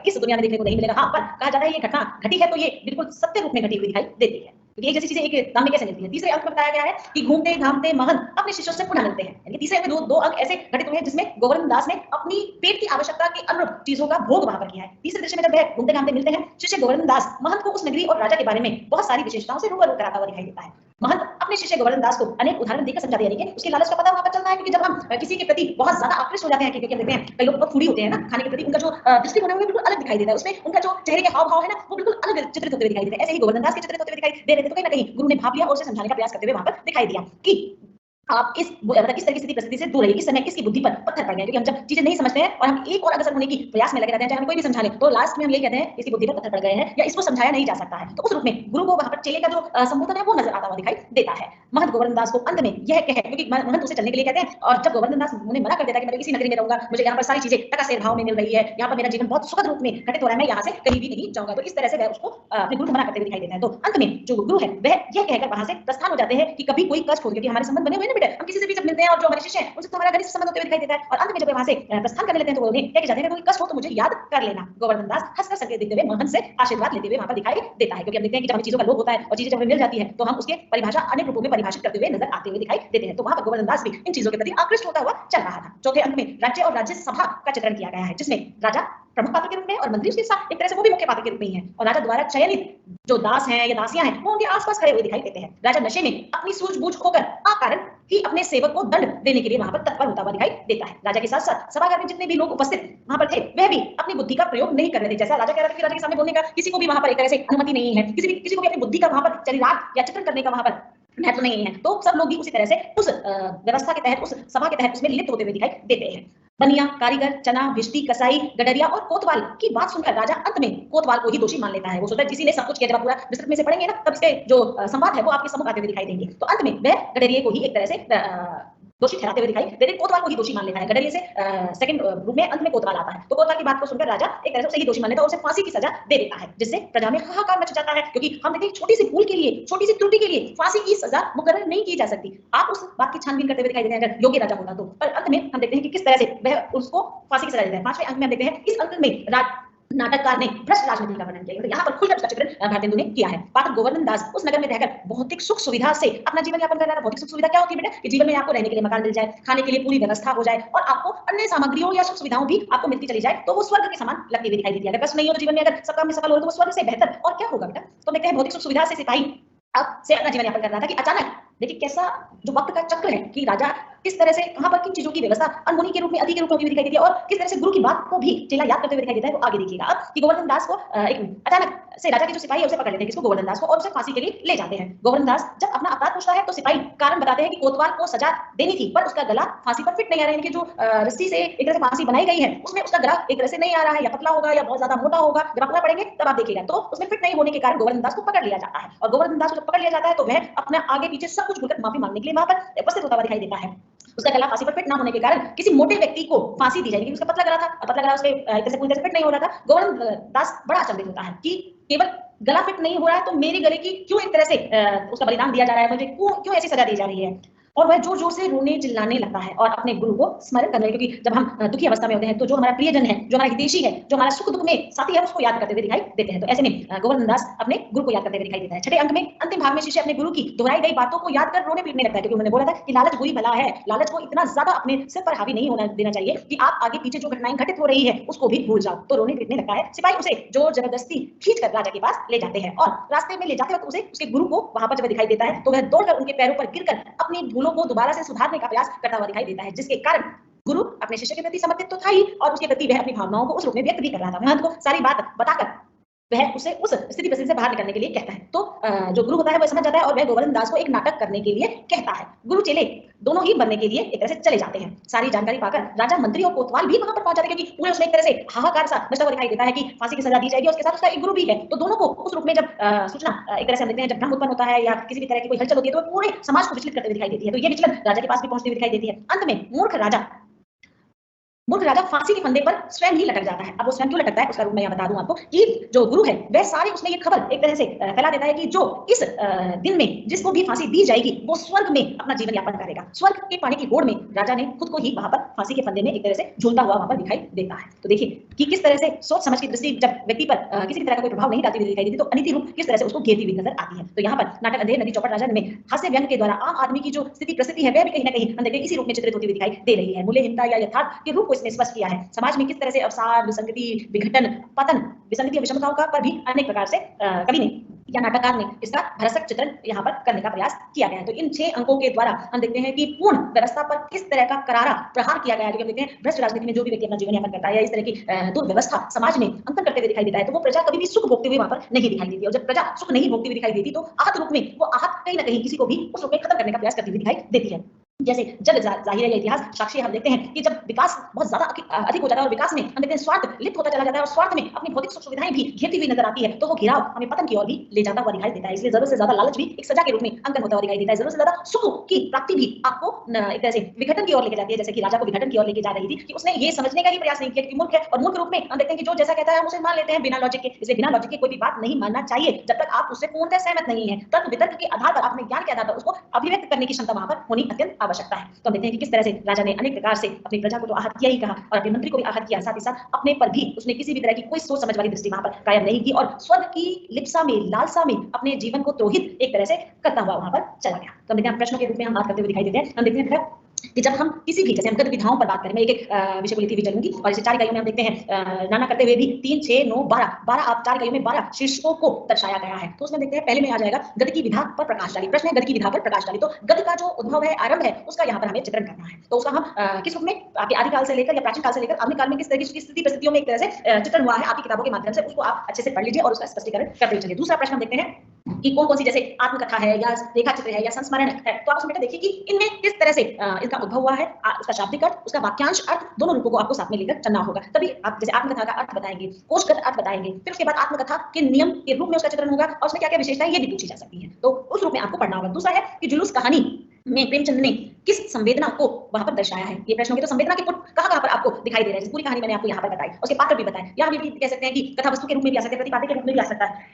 इस दुनिया में देखने को नहीं मिलेगा। हाँ, पर कहा जाता है ये घटना घटी है तो ये बिल्कुल सत्य रूप में घटी हुई दिखाई देती है, क्योंकि एक जैसी चीजें एक दाम में कैसे मिलती है। तीसरे अंक में बताया गया है कि घूमते घामते महंत अपने शिष्यों से पुनः मिलते हैं, यानी तीसरे अंक में दो अंक ऐसे घटित हुए हैं जिसमें गोवर्धन दास ने अपनी पेट की आवश्यकता के अनुरूप चीजों का भोग वहां पर किया है। तीसरे दृश्य में जब वह घूमते घामते मिलते हैं, शिष्य गोवर्धन दास महंत को उस नगरी और राजा के बारे में बहुत सारी विशेषताओं से रूबरू कराता हुआ दिखाई देता है। महंत अपने शिष्य गोवर्धन दास को अनेक उदाहरण देकर समझा दिया कि उसके लालच का पता वहां पर चलता है, क्योंकि जब हम किसी के प्रति बहुत ज्यादा आकृष्ट हो जाते हैं, क्योंकि हम देखते हैं कई लोग बहुत फूडी होते हैं ना खाने के प्रति, उनका जो दृष्टिकोण है वो बिल्कुल अलग दिखाई देता है, उसमें उनका जो चेहरे के हाव भाव है ना वो बिल्कुल अलग चित्रित होते हुए दिखाई देते हैं। ऐसे ही गोवर्धन दास के चित्रित होते हुए दिखाई दे रहे थे। तो कहीं ना कहीं गुरु ने भाप लिया और उसे समझाने का प्रयास करते हुए वहां पर दिखाई दिया कि आप इस मतलब इस तरह की स्थिति परिस्थिति से दूर रहिए। इस समय इसकी बुद्धि पर पत्थर पड़ गए, क्योंकि हम जब चीजें नहीं समझते हैं और हम एक और अग्रसर होने की प्रयास में लगे रहते हैं, चाहे हम कोई भी समझा ले, तो लास्ट में हम ये कहते हैं इसकी बुद्धि पर पत्थर पड़ गए हैं या इसको समझाया नहीं जा सकता है। तो उस रूप में गुरु को वहां पर चेले का जो संबोधन है वो नजर आता हुआ दिखाई देता है। महंत गोवर्धन दास को अंत में यह कहे, क्योंकि महंत उसे चलने के लिए कहते हैं, और जब गोवर्धन दास उन्हें मना कर देता है कि मैं इसी नगरी में रहूंगा, मुझे यहाँ पर सारी चीजें टकासेर भाव में मिल रही है, यहाँ पर मेरा जीवन बहुत सुखद रूप में घटित हो रहा है, मैं यहाँ से कहीं भी नहीं जाऊंगा। तो इस तरह से वह उसको अपने गुरु को मना करते हुए दिखाई देता है। तो अंत में जो गुरु है वह यह कहकर वहां से प्रस्थान हो जाते हैं कि कभी कोई कष्ट हो, क्योंकि हमारे संबंध बने हुए ना बेटे, हम किसी से भी जब मिलते हैं और जो हमारे शिष्य हैं उनसे तो हमारा घनिष्ठ संबंध होते हुए दिखाई देता है। और अंत में जब वहां से प्रस्थान करने लगते हैं तो वो उन्हें क्या कहते हैं, कोई कष्ट हो तो मुझे याद कर लेना। गोवर्धन दास हंसकर संकेत देते हुए महंत से आशीर्वाद लेते हुए वहां पर दिखाई देता है, क्योंकि हम देखते हैं कि जब हमें चीजों का लोभ होता है और चीजें जब हमें मिल जाती है तो हम उसके परिभाषा अनेक रूपों में परिभाषित करते हुए नजर आते हुए दिखाई देते हैं। तो वहां पर गोवर्धन दास भी इन चीजों के प्रति आकृष्ट होता हुआ चल रहा था। चौथे अंक में राज्य और राज्यसभा का चित्रण किया गया है, जिसमें राजा प्रमुख पात्र के रूप में और मंत्री उसके साथ एक तरह से वो भी मुख्य पात्र के रूप में ही है, और राजा द्वारा चयनित जो दास हैं या दासियां हैं वो उनके आसपास खड़े हुए दिखाई देते हैं। राजा नशे में अपनी सूझबूझ खोकर अकारण ही अपने सेवक को दंड देने के लिए वहां पर तत्पर होता हुआ दिखाई देता है। राजा के साथ साथ सभागार में जितने भी लोग उपस्थित वहां पर थे वह भी अपनी बुद्धि का प्रयोग नहीं कर रहे थे। जैसा राजा कह रहा था कि राजा के सामने बोलने का किसी को भी वहां पर एक तरह से अनुमति नहीं है, किसी को भी अपनी बुद्धि का वहां पर चरितार्थ या चित्रण करने का वहां पर महत्व नहीं है। तो सब लोग भी उसी तरह से उस व्यवस्था के तहत, उस सभा के तहत उसमें लिप्त होते हुए दिखाई देते हैं। बनिया, कारीगर, चना, भिष्टी, कसाई, गडरिया और कोतवाल की बात सुनकर राजा अंत में कोतवाल को ही दोषी मान लेता है। वो सोचता है जिसी ने सब कुछ किया। जब आप पूरा विस्तृत में से पढ़ेंगे ना तब इसके जो संवाद है वो आपके सम्मुख आते हुए दिखाई देंगे। तो अंत में वह गडरिये को ही एक तरह से दोषी ठहराते हुए दिखाई देते, कोतवाल को ही दोषी मान लेता है। गडरिये से सेकंड रूप में अंत में कोतवाल आता है। तो कोतवाल की बात को सुनकर राजा एक तरह से उसे ही दोषी मान लेता है और उसे फांसी की सजा दे देता है, जिससे प्रजा में हाहाकार मच जाता है, क्योंकि हम देखते हैं छोटी सी भूल के लिए, छोटी सी त्रुटि के लिए फांसी की सजा मुकर्रर नहीं की जा सकती। आप उस बात की छानबीन करते हुए दिखाई देते हैं अगर योग्य राजा होता तो। पर अंत में हम देखते हैं कि किस तरह से वह उसको फांसी की सजा देता है। पांचवें अंक में हम देखते हैं इस अंक में नाटककार ने भ्रष्ट राजनीति का वर्णन किया, तो यहाँ पर खुलकर उसका चित्रण भारतेंदु ने किया है। पात्र गोवर्धन दास उस नगर में रहकर भौतिक सुख सुविधा से अपना जीवन यापन कर रहा है। भौतिक सुख सुविधा क्या होती है बेटा, कि जीवन में आपको रहने के लिए मकान मिल जाए, खाने के लिए पूरी व्यवस्था हो जाए और आपको अन्य सामग्रियों या सुख सुविधाओं भी आपको मिलती चली जाए, तो वो स्वर्ग के समान लगती हुई दिखाई देती है। अगर कष्ट नहीं हो तो जीवन में अगर सब काम में सफल हो तो वो स्वर्ग से बेहतर और क्या होगा बेटा। तो देखते हैं भौतिक सुख सुविधा से सिपाही अब से अपना जीवन यापन कर रहा था कि अचानक देखिए कैसा जो वक्त का चक्र है कि राजा किस तरह से कहां पर किन चीजों की व्यवस्था अनहोनी के रूप में अति के रूप में दिखाई देती है, और किस तरह से गुरु की बात को भी चेला याद करते हुए दिखाई देता है। वो आगे देखिएगा अब कि गोवर्धन दास को एक अचानक से राजा के जो सिपाही है उसे पकड़ लेते हैं, किसको, गोवर्धन दास को, और उसे फांसी के लिए ले जाते हैं। गोवर्धन दास जब अपना अपराध पूछता है तो सिपाही कारण बताते हैं कि कोतवाल को सजा देनी थी पर उसका गला फांसी पर फिट नहीं आ रहा है, कि जो रस्सी से एक तरह से फांसी बनाई गई है उसमें उसका गला एक तरह से नहीं आ रहा है, या पतला होगा या बहुत ज्यादा मोटा होगा। जब पतला पड़ेंगे तब आप देखिएगा, तो उसमें फिट नहीं होने के कारण गोवर्धन दास को पकड़ लिया जाता है, और गोवर्धन दास को जब पकड़ लिया जाता है तो वह अपना आगे पीछे सब कुछ भूलकर माफी मांगने के लिए वहां पर उपस्थित होता हुआ दिखाई देता है। उसका गला फांसी पर फिट ना होने के कारण किसी मोटे व्यक्ति को फांसी दी जाएगी, उसका पतला गला था, पतला गला उसके एक तरह से पूरी तरह से फिट नहीं हो रहा था। गोवर्धन दास बड़ा अचंभित होता है कि केवल गला फिट नहीं हो रहा है तो मेरे गले की क्यों एक तरह से उसका बलिदान दिया जा रहा है, मुझे क्यों ऐसी सजा दी जा रही है। और वह जोर जोर से रोने चिल्लाने लगता है और अपने गुरु को स्मरण करने, क्योंकि जब हम दुखी अवस्था में होते हैं तो जो हमारा प्रियजन है, जो हमारा हितैषी है, जो हमारा सुख दुख में साथी है, उसको याद करते हुए दिखाई देते हैं। तो ऐसे में गोवर्धन दास अपने गुरु को याद करते हुए दिखाई देता है। छठे अंक में अंतिम भाग में शिष्य अपने गुरु की दोहराई गई बातों को याद कर रोने पीटने लगता है, क्योंकि उन्होंने बोला था कि लालच बुरी बला है, लालच को इतना ज्यादा अपने सिर पर हावी नहीं होना देना चाहिए कि आप आगे पीछे जो घटनाएं घटित हो रही है उसको भी भूल जाओ। तो रोने पीटने लगता है। सिपाही उसे जोर जबरदस्ती खींच कर राजा के पास ले जाते हैं, और रास्ते में ले जाते वक्त उसे उसके गुरु को वहां पर जब दिखाई देता है तो वह दौड़कर उनके पैरों पर गिरकर अपनी भूलों को दोबारा से सुधारने का प्रयास करता हुआ दिखाई देता है, जिसके कारण गुरु अपने शिष्य के प्रति समर्पित तो था ही, और उसके प्रति वह अपनी भावनाओं को उस रूप में व्यक्त भी कर रहा था। महंत को सारी बात बताकर वह उसे उस स्थिति परिस्थिति से बाहर निकलने के लिए कहता है। तो जो गुरु होता है वह समझ जाता है और वह गोवर्धन दास को एक नाटक करने के लिए कहता है। गुरु चेले दोनों ही बनने के लिए एक तरह से चले जाते हैं। सारी जानकारी पाकर राजा, मंत्री और कोतवाल भी वहां पर पहुंच जाते हैं, क्योंकि पूरे उसमें एक तरह से हाहाकार सा मचता हुआ दिखाई देता है कि फांसी की सजा दी जाएगी, और उसके साथ उसका एक गुरु भी है। तो दोनों को उस रूप में जब सूचना एक तरह से हम देखते हैं, जब भ्रम उत्पन्न होता है या किसी भी तरह की कोई हलचल होती है तो पूरे समाज को विचलित करते हुए दिखाई देती है। तो ये विचलन राजा के पास भी पहुंचती हुई दिखाई देती है। अंत में मूर्ख राजा फांसी के फंदे पर स्वयं ही लटक जाता है। अब वो स्वयं क्यों लटकता है उसका रूप मैं यहाँ बता दूं आपको, कि जो गुरु है वह सारे उसमें ये खबर एक तरह से फैला देता है कि जो इस दिन में जिसको भी फांसी दी जाएगी वो स्वर्ग में अपना जीवन यापन करेगा। स्वर्ग के पानी की होड़ में राजा ने खुद को ही वहां पर फांसी के फंदे में एक तरह से झूलता हुआ वहां पर दिखाई देता है। तो देखिए कि किस तरह से सोच समझ की दृष्टि जब व्यक्ति पर किसी भी तरह का कोई प्रभाव नहीं डालती हुई दिखाई देती तो अनिति रूप किस तरह से उसको घेरती हुई नजर आती है। तो यहाँ पर नाटक अंधेर नदी चौपट राजा में हास्य व्यंग के द्वारा आम आदमी की जो स्थिति परिस्थिति है वह भी कहीं ना कहीं हम देखते हैं इसी रूप में चित्रित होती हुई दिखाई दे रही है। मूल्यहीनता या यथार्थ के रूप को इसमें स्पष्ट किया है। समाज में किस तरह से अवसाद, विसंगति, विघटन, पतन, विसंगति, विषमताओं का पर भी अनेक प्रकार से कवि ने या नाटककार ने इसका भरसक चित्रण यहाँ पर करने का प्रयास किया गया है। तो इन 6 अंकों के द्वारा हम देखते हैं कि पूर्ण व्यवस्था पर किस तरह का करारा प्रहार किया गया है। क्योंकि देखते हैं भ्रष्ट राजनीति में जो भी व्यक्ति अपना जीवन यापन करता है या इस तरह की दुर्व्यवस्था समाज में अंकन करते हुए दिखाई देता है, तो वो प्रजा कभी भी सुख भोगते हुए वहां पर नहीं दिखाई देती है। और जब प्रजा सुख नहीं भोगती हुई दिखाई देती तो आहत रूप में वो आहत कहीं ना कहीं किसी को भी उस रूप में खत्म करने का प्रयास करती हुई दिखाई देती है। जैसे जग जाहिर है या इतिहास साक्षी हम देखते हैं कि जब विकास बहुत ज्यादा अधिक हो जाता है और विकास में हम देखते हैं स्वार्थ लिप्त होता चला जाता है और स्वार्थ में अपनी भौतिक सुख सुविधाएं भी घेरती हुई नजर आती है, तो वो घिराव हमें पतन की ओर भी ले जाता हुआ दिखाई देता है। इसलिए जरूरत से ज्यादा लालच भी एक सजा के रूप में अंकन होता हुआ दिखाई देता है। जरूरत से ज्यादा सुख की प्राप्ति भी आपको एक तरह से विघटन की ओर लेके जाती है, जैसे कि राजा को विघटन की ओर लेके जा रही थी कि उसने ये समझने का ही प्रयास नहीं किया कि मूर्ख है, और मूर्ख रूप में हम देखते हैं कि जो जैसा कहता है हम उसे मान लेते हैं बिना लॉजिक के। इसलिए बिना लॉजिक के कोई भी बात नहीं मानना चाहिए जब तक आप उससे पूर्णतः सहमत नहीं है। तर्क वितर्क के आधार पर, अपने ज्ञान के आधार पर उसको अभिव्यक्त करने की क्षमता वहां पर होनी अत्यंत आवश्यकता है। तो हम देखते हैं कि किस तरह से राजा ने अनेक प्रकार से अपनी प्रजा को तो आहत किया ही कहा और अपने मंत्री को भी आहत किया, साथ ही साथ अपने पर भी उसने किसी भी तरह की कोई सोच समझ वाली दृष्टि वहां पर कायम नहीं की और स्वर्ग की लिप्सा में, लालसा में अपने जीवन को द्रोहित एक तरह से करता हुआ वहां पर चला गया। तो हम देखते हैं प्रश्नों के रूप में हम बात करते हुए दिखाई देते हैं। हम देखते हैं कि जब हम किसी भी, जैसे हम गद विधाओं पर बात करें, मैं एक विषय को लेती हुई चलूंगी और इसे 4 इकाइयों में हम देखते हैं नाना करते हुए भी 3, 6, 9, 12 आप 4 इकाइयों में 12 शीर्षकों को दर्शाया गया है। तो उसमें देखते हैं पहले में आ जाएगा गद की विधा पर प्रकाश डाली। प्रश्न है गद की विधा पर प्रकाश डाली। तो गद का जो उद्भव है, आरंभ है, उसका यहाँ पर हमें चित्रण करना है। तो उसका हम किस रूप में आपके आदिकाल से लेकर या प्राचीन काल से लेकर आधुनिक काल में किस तरह की स्थिति परिस्थितियों में एक तरह से चित्रण हुआ है आपकी किताबों के माध्यम से, उसको आप अच्छे से पढ़ लीजिए और उसका स्पष्टीकरण करते चलिए। दूसरा प्रश्न हम देखते हैं कि कौन कौन सी, जैसे आत्मकथा है या रेखा चित्र है या संस्मरण है, तो आप उसमें देखिए कि इनमें किस तरह से इसका उद्भव हुआ है, उसका शाब्दिक अर्थ, उसका वाक्यांश अर्थ, दोनों रूपों को आपको साथ में लेकर चलना होगा। तभी आप जैसे आत्मकथा का अर्थ बताएंगे, कोशगत अर्थ बताएंगे, फिर उसके बाद आत्मकथा के नियम के रूप में उसका चित्रण होगा और उसमें क्या क्या विशेषताएं ये भी पूछी जा सकती है, तो उस रूप में आपको पढ़ना होगा। दूसरा है कि जुलूस कहानी में प्रेमचंद ने किस संवेदना को वहां पर दर्शाया है। ये प्रश्न होंगे तो संवेदना के पुट कहां पर आपको दिखाई दे रहा है। पूरी कहानी मैंने आपको यहाँ पर बताई, उसके पात्र भी बताए, या हम ये भी कह सकते हैं कि कथा वस्तु के रूप में भी आ सकते हैं, प्रतिपाद्य के रूप में भी आ सकता है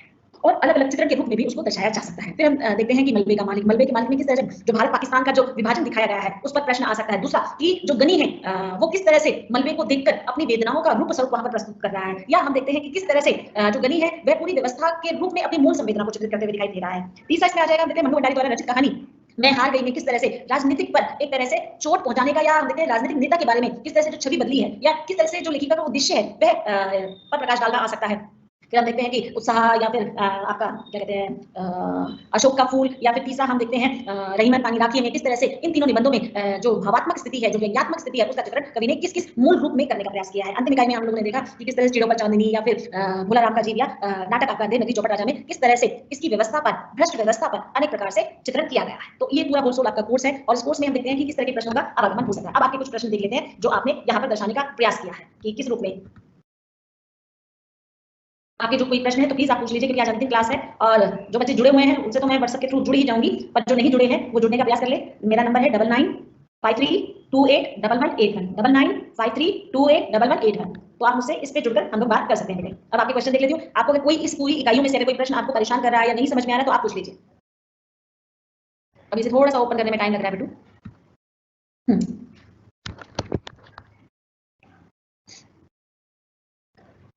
और अलग अलग चित्रण के रूप में भी उसको दर्शाया जा सकता है। फिर हम देखते हैं कि मलबे का मालिक, मलबे के मालिक में किस तरह से जो भारत पाकिस्तान का जो विभाजन दिखाया गया है उस पर प्रश्न आ सकता है। दूसरा कि जो गनी है वो किस तरह से मलबे को देखकर अपनी वेदनाओं का रूप स्वरूप वहां पर प्रस्तुत कर रहा है, या हम देखते हैं कि किस तरह से जो गनी है वह पूरी व्यवस्था के रूप में अपनी मूल संवेदना को चित्रित करते हुए दिखाई दे रहा है। तीसरा इसमें आ जाएगा, हम देखते हैं मनु भंडारी द्वारा रचित कहानी मैं हार गई में किस तरह से राजनीतिक पर एक तरह से चोट पहुंचाने का, या हम देखते हैं राजनीतिक नेता के बारे में किस तरह से जो छवि बदली है या किस तरह से जो लेखिका का उद्देश्य है वह पर प्रकाश डालना आ सकता है। फिर हम देखते हैं कि उत्साह या फिर आपका क्या कहते हैं अशोक का फूल, या फिर तीसरा हम देखते हैं रहीमन पानी राखिए में किस तरह से इन तीनों निबंधों में जो भावात्मक स्थिति है, जो व्यंग्यात्मक स्थिति है, उसका चित्रण कवि ने किस किस मूल रूप में करने का प्रयास किया है। अंतिम इकाई में हम लोगों ने देखा कि किस तरह से चिड़ों पर चांदनी या फिर भोला राम का जीव या नाटक आपका अंधेर नगरी चौपट राजा में किस तरह से इसकी व्यवस्था पर, भ्रष्ट व्यवस्था पर अनेक प्रकार से चित्रण किया गया है। तो ये पूरा होल सोल आपका कोर्स है और इस कोर्स में हम देखते हैं कि किस तरह के प्रश्नों का आगमन हो सकता है। अब आपके कुछ प्रश्न देख लेते हैं जो आपने यहाँ पर दर्शाने का प्रयास किया है कि किस रूप में आपके जो कोई प्रश्न है तो प्लीज आप पूछ लीजिए, क्योंकि आज अंतिम क्लास है और जो बच्चे जुड़े हुए हैं उनसे तो मैं व्हाट्सएप के थ्रू जुड़ ही जाऊंगी, पर जो नहीं जुड़े हैं वो जुड़ने का प्रयास कर ले। मेरा नंबर है 9953281181 9953281181। तो आप मुझसे इस पे जुड़कर हम लोग बात कर सकते हैं बेटे। अब आपके क्वेश्चन देख लेती हूँ, आपको अगर कोई इस पूरी इकाइयों में से कोई प्रश्न आपको परेशान कर रहा है या नहीं समझ में आ रहा है तो आप पूछ लीजिए। अभी से थोड़ा सा ओपन करने में टाइम लग रहा है बेटू।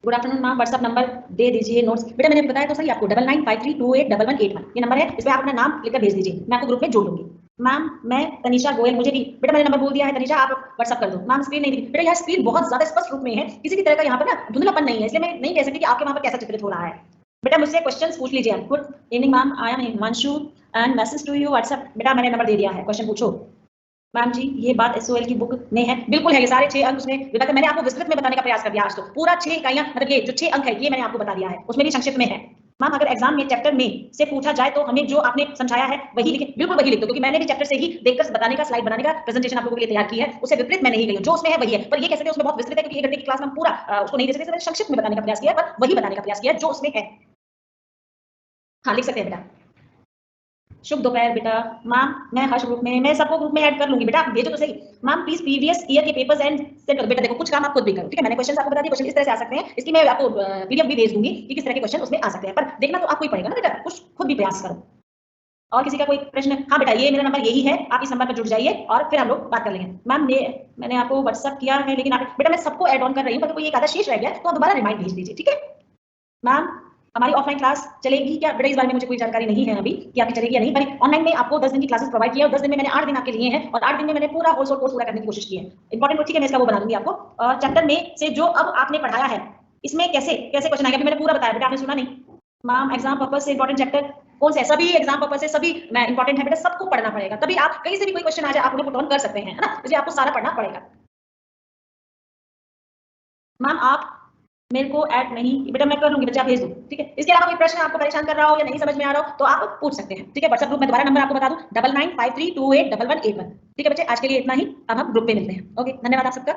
Good afternoon ma'am, WhatsApp number दे दीजिए नोट्स। बेटा मैंने बताया तो सही आपको 9953281181 ये नंबर है, इस पे आप अपना नाम लिखकर भेज दीजिए, मैं आपको ग्रुप में जोड़ लूंगी। मैम मैं तनिषा गोयल, मुझे भी बेटा मैंने नंबर बोल दिया है तनिषा, आप व्हाट्सएप कर दो। मैम स्क्रीन नहीं दिखी बेटा, यह स्क्रीन बहुत ज्यादा स्पष्ट रूप में है, किसी भी तरह का यहाँ पर ना धुंधलापन नहीं है, इसलिए मैं नहीं कह सकती कि आपके वहां पर कैसा चित्रित हो रहा है। बेटा मुझसे क्वेश्चंस पूछ लीजिए। Good evening ma'am, I am Himanshu and message to you WhatsApp. बेटा मैंने नंबर दे दिया है, क्वेश्चन पूछो। मैम जी ये बात एसओएल की बुक में है, बिल्कुल है, ये सारे 6 अंक उसमें विभाग मैंने आपको विस्तृत में बताने का प्रयास कर दिया आज, तो पूरा 6 इकाइयां मतलब ये जो 6 अंक है ये मैंने आपको बता दिया है, उसमें भी संक्षिप्त में है। मैम अगर एग्जाम में चैप्टर में से पूछा जाए तो हमें जो आपने समझाया है वही लिखे, बिल्कुल वही लिख दो, क्योंकि मैंने भी चैप्टर से ही देखकर बताने का, स्लाइड बनाने का प्रेजेंटेशन आप लोगों के लिए तैयार की है, उससे विपरीत मैं नहीं गई हूं, जो उसमें है वही है। पर ये कह सकते हैं उसमें बहुत विस्तृत है, क्योंकि 1 घंटे की क्लास में हम पूरा उसको नहीं दे सकते, मैंने संक्षिप्त में बताने का प्रयास किया, पर वही बताने का प्रयास किया जो उसमें है। हाँ लिख सकते हैं बेटा। शुभ दोपहर बेटा। मैम मैं हर्ष ग्रुप में, मैं सबको ग्रुप में ऐड कर लूंगी बेटा, आप भेजो तो सही। मैम प्लीज प्रीवियस ईयर के पेपर्स एंड सेंड करो। बेटा देखो कुछ काम आप खुद भी करो, ठीक है, मैंने क्वेश्चन आपको बता दिए, क्वेश्चन इस तरह से आ सकते हैं, इसकी मैं आपको पीडीएफ भी भेज दूंगी कि किस तरह के क्वेश्चन उसमें आ सकते हैं, पर देखना तो आपको ही पड़ेगा ना बेटा, कुछ खुद भी प्रयास करो। और किसी का कोई प्रश्न? हाँ बेटा ये मेरा नंबर यही है, आप इस नंबर पर जुड़ जाइए और फिर हम लोग बात कर लेंगे। मैम मैंने आपको व्हाट्सअप किया है, लेकिन आप बेटा मैं सबको ऐड ऑन कर रही हूँ, अगर कोई एक आधा शेष रह गया तो आप दोबारा रिमाइंड भेज दीजिए, ठीक है। मैम हमारी ऑफलाइन क्लास चलेगी क्या? बेटा इस बारे में मुझे कोई जानकारी नहीं है अभी कि आपकी चलेगी या नहीं, पर ऑनलाइन में आपको 10 दिन की क्लासेस प्रोवाइड किया और 10 दिन में मैंने 8 दिन आपके लिए हैं और 8 दिन में मैंने पूरा होल सोल कोर्स पूरा करने की कोशिश की है। इंपॉर्टेंट ठीक है, मैं इसका वो बना दूंगी आपको। और चैप्टर में से जो अब आपने पढ़ाया है इसमें कैसे कैसे क्वेश्चन आएगा मैंने पूरा बताया बेटा, आपने सुना नहीं? मैम एग्जाम पर्पस से इंपॉर्टेंट चैप्टर कौन से है? सभी एग्जाम पर्पस से सभी मैं इंपॉर्टेंट है बेटा, सबको पढ़ना पड़ेगा, तभी आप कहीं से भी कोई क्वेश्चन आ जाए आप उन्हें पुट ऑन कर सकते हैं, है ना? इसलिए आपको सारा पढ़ना पड़ेगा। मैम आप मेरे को ऐड नहीं, बेटा मैं कर लूंगी, बच्चे आप भेज दो, ठीक है? इसके अलावा कोई प्रश्न आपको परेशान कर रहा हो या नहीं समझ में आ रहा हो तो आप पूछ सकते हैं, ठीक है? व्हाट्सएप ग्रुप में दोबारा नंबर आपको बता दूं 9953281181, ठीक है बच्चे? आज के लिए इतना ही, अब हम ग्रुप पे मिलते हैं। ओके, धन्यवाद आप सबका।